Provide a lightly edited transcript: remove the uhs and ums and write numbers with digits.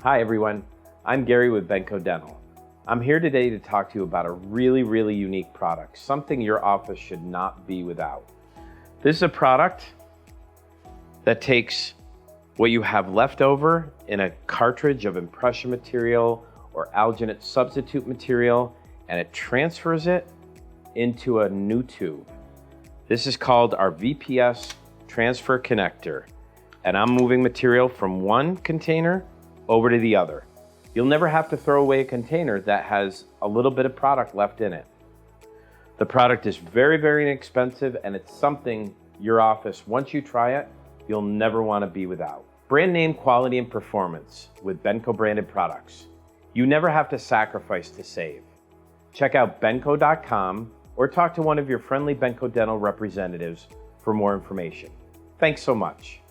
Hi everyone, I'm Gary with Benco Dental. I'm here today to talk to you about a really unique product, something your office should not be without. This is a product that takes what you have left over in a cartridge of impression material or alginate substitute material, and it transfers it into a new tube. This is called our VPS Transfer Connector, and I'm moving material from one container over to the other. You'll never have to throw away a container that has a little bit of product left in it. The product is very inexpensive, and it's something your office, once you try it, you'll never want to be without. Brand name quality and performance with Benco branded products. You never have to sacrifice to save. Check out benco.com or talk to one of your friendly Benco Dental representatives for more information. Thanks so much.